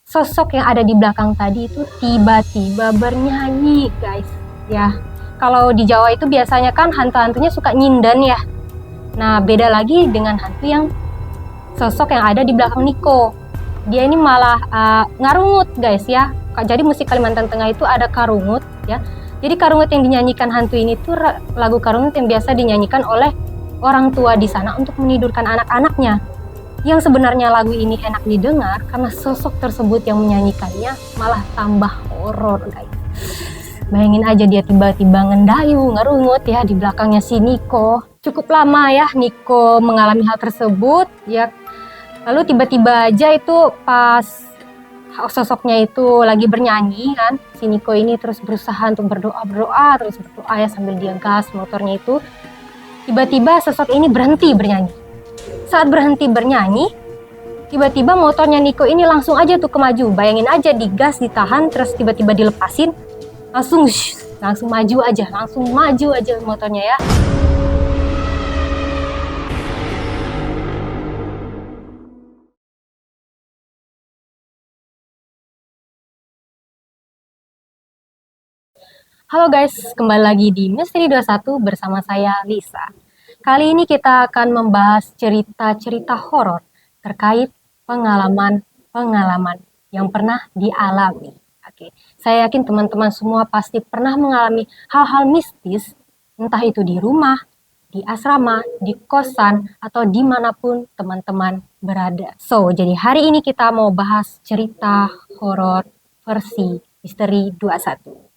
sosok yang ada di belakang tadi itu tiba-tiba bernyanyi, guys. Ya, kalau di Jawa itu biasanya kan hantu-hantunya suka nyindan ya. Nah, beda lagi dengan hantu yang sosok yang ada di belakang Niko. Dia ini malah ngarungut, guys ya. Jadi musik Kalimantan Tengah itu ada karungut ya. Jadi karungut yang dinyanyikan hantu ini tuh lagu karungut yang biasa dinyanyikan oleh orang tua di sana untuk menidurkan anak-anaknya. Yang sebenarnya lagu ini enak didengar karena sosok tersebut yang menyanyikannya malah tambah horor, guys. Bayangin aja dia tiba-tiba ngendayu, ngerungut ya di belakangnya si Niko. Cukup lama ya Niko mengalami hal tersebut ya. Lalu tiba-tiba aja itu pas sosoknya itu lagi bernyanyi kan, si Niko ini terus berusaha untuk berdoa ya sambil dia gas motornya itu. Tiba-tiba sosok ini berhenti bernyanyi. Saat berhenti bernyanyi, tiba-tiba motornya Niko ini langsung aja tuh kemaju. Bayangin aja digas, ditahan, terus tiba-tiba dilepasin, langsung maju aja motornya ya. Halo guys, kembali lagi di Misteri 21 bersama saya Lisa. Kali ini kita akan membahas cerita-cerita horor terkait pengalaman-pengalaman yang pernah dialami. Oke, saya yakin teman-teman semua pasti pernah mengalami hal-hal mistis, entah itu di rumah, di asrama, di kosan, atau dimanapun teman-teman berada. So, jadi hari ini kita mau bahas cerita horor versi Misteri 21.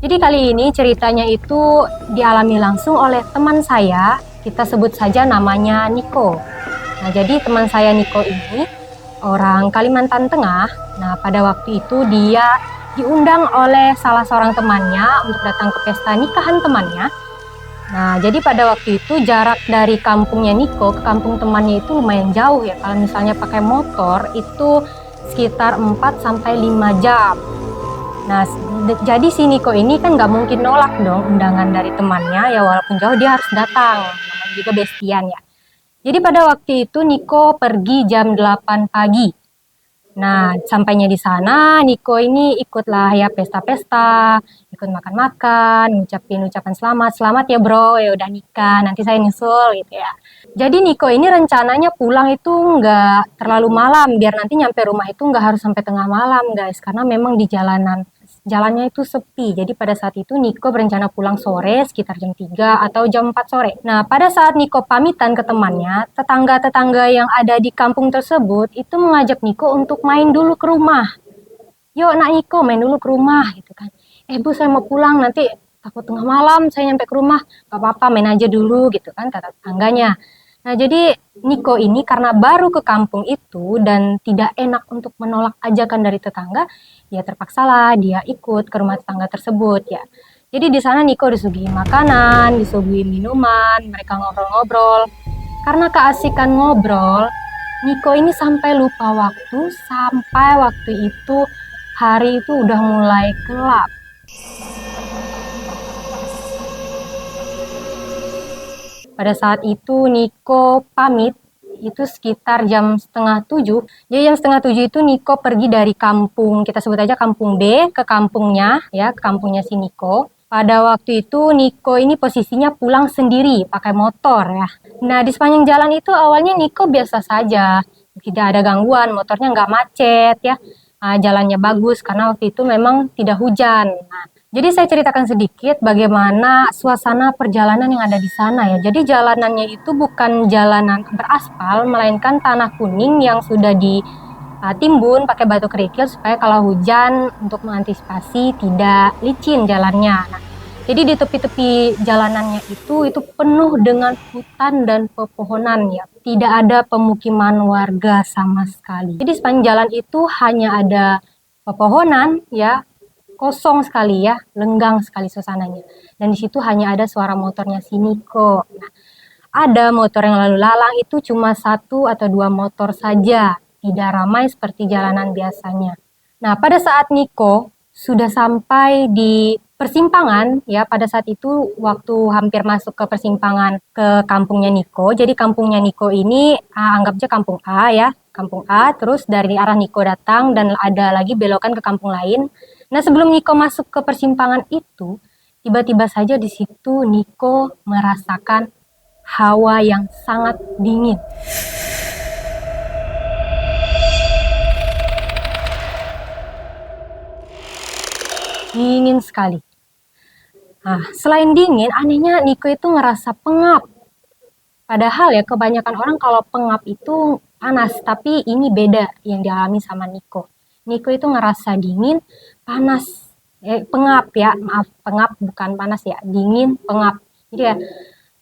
Jadi kali ini ceritanya itu dialami langsung oleh teman saya, kita sebut saja namanya Niko. Nah, jadi teman saya Niko ini orang Kalimantan Tengah. Nah, pada waktu itu dia diundang oleh salah seorang temannya untuk datang ke pesta nikahan temannya. Nah, jadi pada waktu itu jarak dari kampungnya Niko ke kampung temannya itu lumayan jauh ya. Kalau misalnya pakai motor itu sekitar 4-5 jam. Nah, jadi si Niko ini kan nggak mungkin nolak dong undangan dari temannya, ya walaupun jauh dia harus datang, namanya juga bestian ya. Jadi pada waktu itu Niko pergi jam 8 pagi. Nah, sampainya di sana, Niko ini ikutlah ya pesta-pesta, ikut makan-makan, ngucapin ucapan selamat ya bro, ya udah nikah, nanti saya nyusul gitu ya. Jadi Niko ini rencananya pulang itu nggak terlalu malam, biar nanti nyampe rumah itu nggak harus sampai tengah malam guys, karena memang di jalannya itu sepi. Jadi pada saat itu Niko berencana pulang sore sekitar jam 3 atau jam 4 sore. Nah, pada saat Niko pamitan ke temannya, tetangga-tetangga yang ada di kampung tersebut itu mengajak Niko untuk main dulu ke rumah. Yuk nak Niko main dulu ke rumah gitu kan. Bu saya mau pulang nanti takut tengah malam saya nyampe ke rumah. Gak apa-apa main aja dulu gitu kan kata tetangganya. Nah, jadi Niko ini karena baru ke kampung itu dan tidak enak untuk menolak ajakan dari tetangga, ya terpaksalah dia ikut ke rumah tetangga tersebut ya. Jadi di sana Niko disuguhi makanan, disuguhi minuman, mereka ngobrol-ngobrol. Karena keasikan ngobrol, Niko ini sampai lupa waktu, sampai waktu itu hari itu udah mulai gelap. Pada saat itu Niko pamit, itu sekitar jam 6:30. Jadi jam 6:30 itu Niko pergi dari kampung, kita sebut aja kampung B, ke kampungnya, ya, ke kampungnya si Niko. Pada waktu itu Niko ini posisinya pulang sendiri, pakai motor ya. Nah, di sepanjang jalan itu awalnya Niko biasa saja, tidak ada gangguan, motornya nggak macet ya. Jalannya bagus karena waktu itu memang tidak hujan. Nah, jadi saya ceritakan sedikit bagaimana suasana perjalanan yang ada di sana ya. Jadi jalanannya itu bukan jalanan beraspal, melainkan tanah kuning yang sudah ditimbun pakai batu kerikil supaya kalau hujan untuk mengantisipasi tidak licin jalannya. Nah, jadi di tepi-tepi jalanannya itu penuh dengan hutan dan pepohonan ya. Tidak ada pemukiman warga sama sekali. Jadi sepanjang jalan itu hanya ada pepohonan ya, kosong sekali ya, lenggang sekali suasananya. Dan di situ hanya ada suara motornya si Niko. Nah, ada motor yang lalu lalang itu cuma 1 atau 2 motor saja, tidak ramai seperti jalanan biasanya. Nah, pada saat Niko sudah sampai di persimpangan ya. Pada saat itu waktu hampir masuk ke persimpangan ke kampungnya Niko. Jadi kampungnya Niko ini anggap aja kampung A ya, kampung A. Terus dari arah Niko datang dan ada lagi belokan ke kampung lain. Nah sebelum Niko masuk ke persimpangan itu, tiba-tiba saja di situ Niko merasakan hawa yang sangat dingin. Dingin sekali. Nah, selain dingin, anehnya Niko itu ngerasa pengap. Padahal ya kebanyakan orang kalau pengap itu panas, tapi ini beda yang dialami sama Niko. Niko itu ngerasa dingin, panas, pengap ya, maaf, pengap bukan panas ya, dingin, pengap. Jadi ya,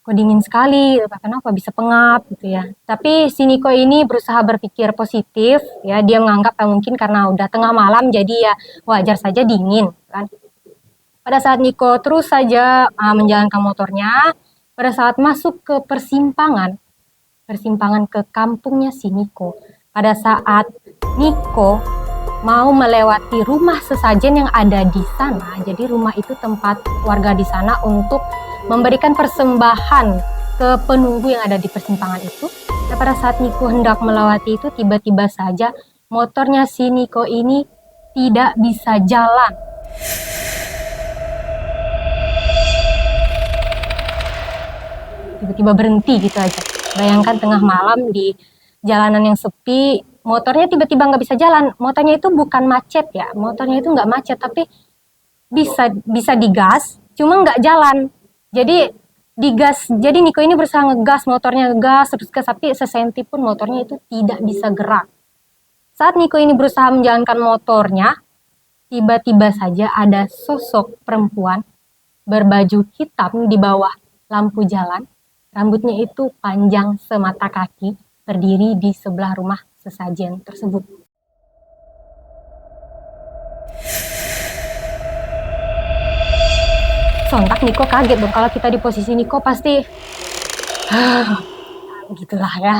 kok dingin sekali, kenapa bisa pengap gitu ya. Tapi si Niko ini berusaha berpikir positif, ya dia menganggap mungkin karena udah tengah malam jadi ya wajar saja dingin kan. Pada saat Niko terus saja menjalankan motornya, pada saat masuk ke persimpangan ke kampungnya si Niko, pada saat Niko mau melewati rumah sesajen yang ada di sana, jadi rumah itu tempat warga di sana untuk memberikan persembahan ke penunggu yang ada di persimpangan itu. Nah, pada saat Niko hendak melewati itu, tiba-tiba saja motornya si Niko ini tidak bisa jalan. Tiba-tiba berhenti gitu aja. Bayangkan tengah malam di jalanan yang sepi, motornya tiba-tiba nggak bisa jalan. Motornya itu bukan macet ya, motornya itu nggak macet, tapi bisa digas, cuma nggak jalan. Jadi digas, jadi Niko ini berusaha ngegas, motornya ngegas, terus gas, tapi sesenti pun motornya itu tidak bisa gerak. Saat Niko ini berusaha menjalankan motornya, tiba-tiba saja ada sosok perempuan berbaju hitam di bawah lampu jalan. Rambutnya itu panjang semata kaki, berdiri di sebelah rumah sesajen tersebut. Sontak Niko kaget dong. Kalau kita di posisi Niko pasti gitulah ya.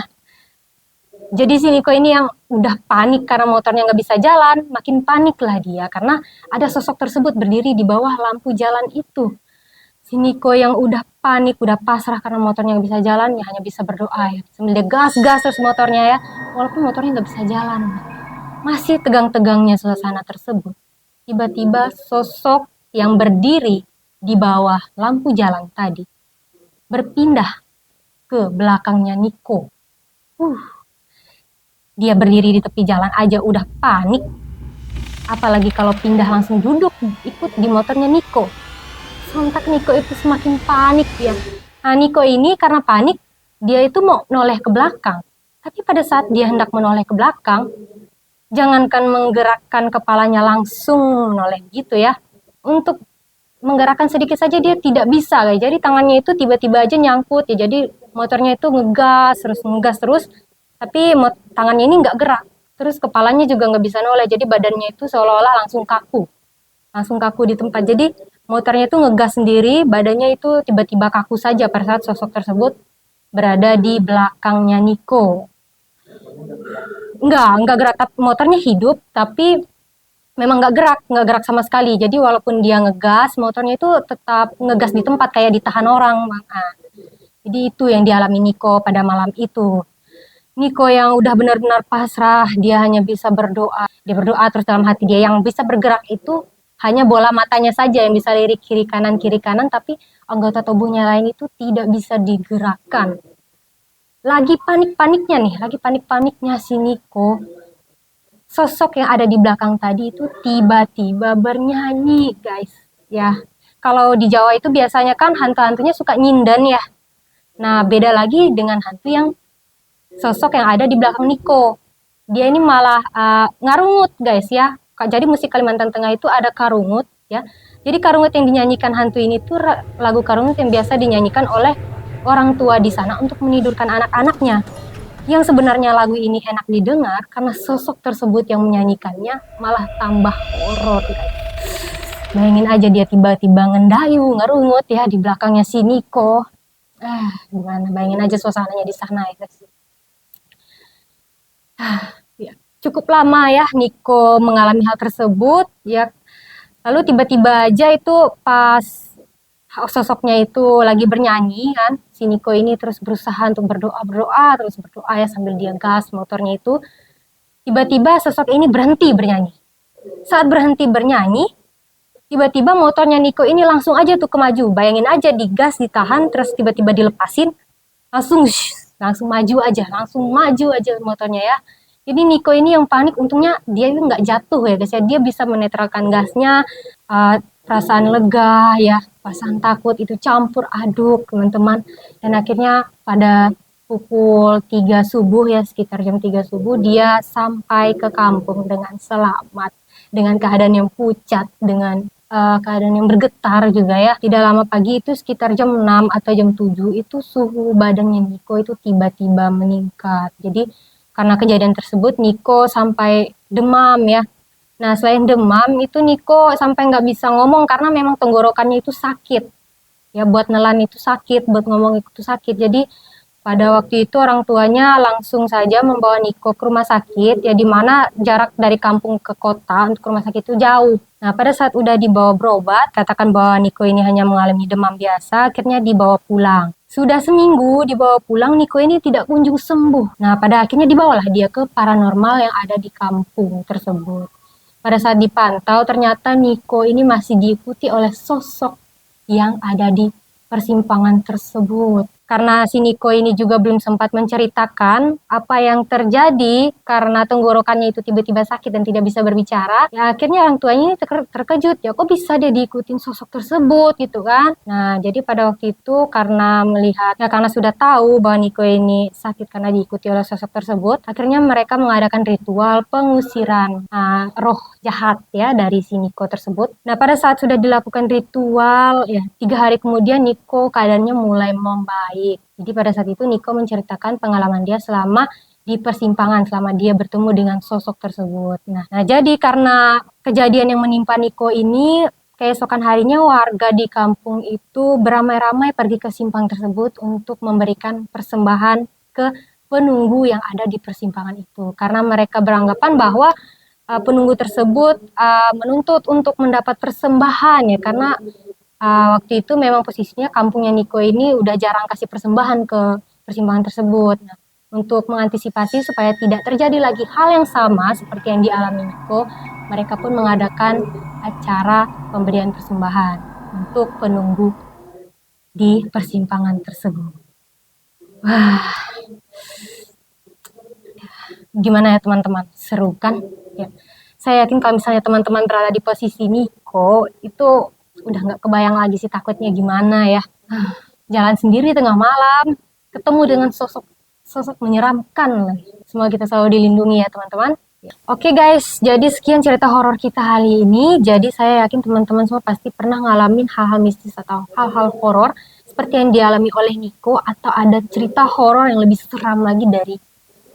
Jadi si Niko ini yang udah panik karena motornya nggak bisa jalan, makin panik lah dia karena ada sosok tersebut berdiri di bawah lampu jalan itu. Si Niko yang udah panik, udah pasrah karena motornya nggak bisa jalan, ya hanya bisa berdoa ya. Sambil dia gas-gas terus motornya ya, walaupun motornya nggak bisa jalan. Masih tegang-tegangnya suasana tersebut. Tiba-tiba sosok yang berdiri di bawah lampu jalan tadi berpindah ke belakangnya Niko. Dia berdiri di tepi jalan aja udah panik. Apalagi kalau pindah langsung duduk ikut di motornya Niko. Sontak Niko itu semakin panik ya. Nah Niko ini karena panik, dia itu mau noleh ke belakang. Tapi pada saat dia hendak menoleh ke belakang, jangankan menggerakkan kepalanya langsung menoleh gitu ya. Untuk menggerakkan sedikit saja dia tidak bisa. Jadi tangannya itu tiba-tiba aja nyangkut ya. Jadi motornya itu ngegas terus. Tapi tangannya ini nggak gerak. Terus kepalanya juga nggak bisa noleh. Jadi badannya itu seolah-olah langsung kaku di tempat. Jadi motornya itu ngegas sendiri, badannya itu tiba-tiba kaku saja pada saat sosok tersebut berada di belakangnya Niko. Enggak gerak, motornya hidup, tapi memang nggak gerak sama sekali. Jadi walaupun dia ngegas, motornya itu tetap ngegas di tempat kayak ditahan orang. Nah, jadi itu yang dialami Niko pada malam itu. Niko yang udah benar-benar pasrah, dia hanya bisa berdoa. Dia berdoa terus dalam hati dia, yang bisa bergerak itu hanya bola matanya saja yang bisa lirik kiri kanan, tapi anggota tubuhnya lain itu tidak bisa digerakkan. Lagi panik-paniknya si Niko, sosok yang ada di belakang tadi itu tiba-tiba bernyanyi, guys. Ya, kalau di Jawa itu biasanya kan hantu-hantunya suka nyindan ya. Nah, beda lagi dengan hantu yang sosok yang ada di belakang Niko. Dia ini malah ngarungut, guys ya. Jadi musik Kalimantan Tengah itu ada karungut ya. Jadi karungut yang dinyanyikan hantu ini tuh lagu karungut yang biasa dinyanyikan oleh orang tua di sana untuk menidurkan anak-anaknya. Yang sebenarnya lagu ini enak didengar karena sosok tersebut yang menyanyikannya malah tambah horor. Bayangin aja dia tiba-tiba ngendayu, ngerungut ya di belakangnya si Niko. Gimana? Bayangin aja suasananya di sana ya guys. Cukup lama ya Niko mengalami hal tersebut ya. Lalu tiba-tiba aja itu pas sosoknya itu lagi bernyanyi kan, si Niko ini terus berusaha untuk berdoa terus berdoa ya sambil dia gas motornya itu. Tiba-tiba sosok ini berhenti bernyanyi. Saat berhenti bernyanyi, tiba-tiba motornya Niko ini langsung aja tuh kemaju. Bayangin aja digas, ditahan, terus tiba-tiba dilepasin, langsung maju aja motornya ya. Jadi Niko ini yang panik, untungnya dia itu nggak jatuh ya guys ya. Dia bisa menetralkan gasnya, perasaan lega ya, perasaan takut itu campur aduk teman-teman. Dan akhirnya pada pukul 3 subuh ya, sekitar jam 3 subuh dia sampai ke kampung dengan selamat. Dengan keadaan yang pucat, dengan keadaan yang bergetar juga ya. Tidak lama pagi itu sekitar jam 6 atau jam 7 itu suhu badannya Niko itu tiba-tiba meningkat. Jadi karena kejadian tersebut Niko sampai demam ya. Nah selain demam itu Niko sampai nggak bisa ngomong karena memang tenggorokannya itu sakit. Ya buat nelan itu sakit, buat ngomong itu sakit. Jadi pada waktu itu orang tuanya langsung saja membawa Niko ke rumah sakit, ya di mana jarak dari kampung ke kota untuk ke rumah sakit itu jauh. Nah pada saat udah dibawa berobat, katakan bahwa Niko ini hanya mengalami demam biasa, akhirnya dibawa pulang. Sudah seminggu dibawa pulang, Niko ini tidak kunjung sembuh. Nah pada akhirnya dibawalah dia ke paranormal yang ada di kampung tersebut. Pada saat dipantau, ternyata Niko ini masih diikuti oleh sosok yang ada di persimpangan tersebut. Karena si Niko ini juga belum sempat menceritakan apa yang terjadi karena tenggorokannya itu tiba-tiba sakit dan tidak bisa berbicara, ya akhirnya orang tuanya ini terkejut, ya kok bisa dia diikutin sosok tersebut gitu kan. Nah jadi pada waktu itu karena melihat, ya karena sudah tahu bahwa Niko ini sakit karena diikuti oleh sosok tersebut, akhirnya mereka mengadakan ritual pengusiran roh jahat ya dari si Niko tersebut. Nah pada saat sudah dilakukan ritual, ya 3 hari kemudian Niko keadaannya mulai membaik. Jadi pada saat itu Niko menceritakan pengalaman dia selama di persimpangan, selama dia bertemu dengan sosok tersebut. Nah jadi karena kejadian yang menimpa Niko ini, keesokan harinya warga di kampung itu beramai-ramai pergi ke simpang tersebut untuk memberikan persembahan ke penunggu yang ada di persimpangan itu. Karena mereka beranggapan bahwa penunggu tersebut menuntut untuk mendapat persembahan ya, karena waktu itu memang posisinya kampungnya Niko ini udah jarang kasih persembahan ke persimpangan tersebut. Nah, untuk mengantisipasi supaya tidak terjadi lagi hal yang sama seperti yang dialami Niko, mereka pun mengadakan acara pemberian persembahan untuk penunggu di persimpangan tersebut. Wah, gimana ya teman-teman? Seru kan? Ya. Saya yakin kalau misalnya teman-teman berada di posisi Niko, itu udah nggak kebayang lagi sih takutnya gimana ya. Jalan sendiri tengah malam, ketemu dengan sosok menyeramkan lagi. Semoga kita selalu dilindungi ya teman-teman. Oke guys, jadi sekian cerita horor kita hari ini. Jadi saya yakin teman-teman semua pasti pernah ngalamin hal-hal mistis atau hal-hal horor seperti yang dialami oleh Niko, atau ada cerita horor yang lebih seram lagi dari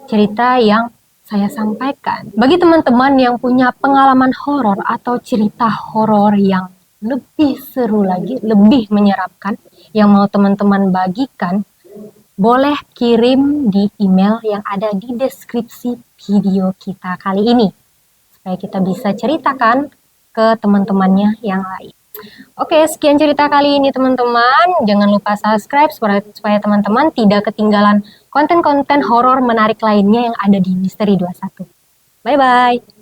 cerita yang saya sampaikan. Bagi teman-teman yang punya pengalaman horor atau cerita horor yang lebih seru lagi, lebih menyeramkan, yang mau teman-teman bagikan, boleh kirim di email yang ada di deskripsi video kita kali ini, supaya kita bisa ceritakan ke teman-temannya yang lain. Oke, sekian cerita kali ini teman-teman. Jangan lupa subscribe supaya teman-teman tidak ketinggalan konten-konten horor menarik lainnya yang ada di Misteri 21. Bye-bye!